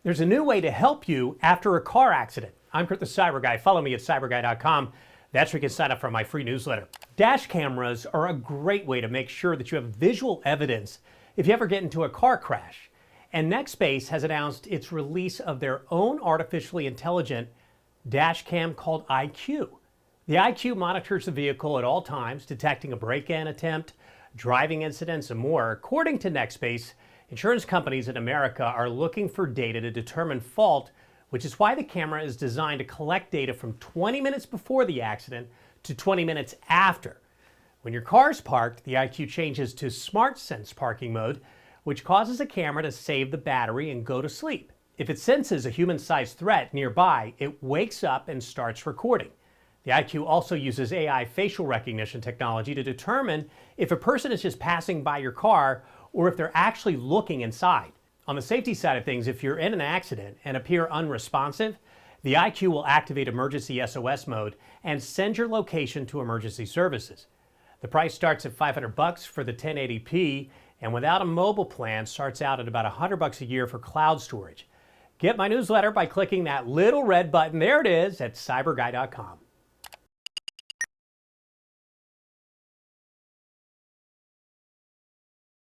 There's a new way to help you after a car accident. I'm Kurt the CyberGuy. Follow me at cyberguy.com. That's where you can sign up for my free newsletter. Dash cameras are a great way to make sure that you have visual evidence if you ever get into a car crash. And Nextbase has announced its release of their own artificially intelligent dash cam called IQ. The IQ monitors the vehicle at all times, detecting a break-in attempt, driving incidents, and more. According to Nextbase, insurance companies in America are looking for data to determine fault, which is why the camera is designed to collect data from 20 minutes before the accident to 20 minutes after. When your car's parked, the IQ changes to Smart Sense parking mode, which causes the camera to save the battery and go to sleep. If it senses a human-sized threat nearby, it wakes up and starts recording. The IQ also uses AI facial recognition technology to determine if a person is just passing by your car or if they're actually looking inside. On the safety side of things, if you're in an accident and appear unresponsive, the IQ will activate emergency SOS mode and send your location to emergency services. The price starts at $500 for the 1080p, and without a mobile plan starts out at about $100 a year for cloud storage. Get my newsletter by clicking that little red button. There it is at cyberguy.com.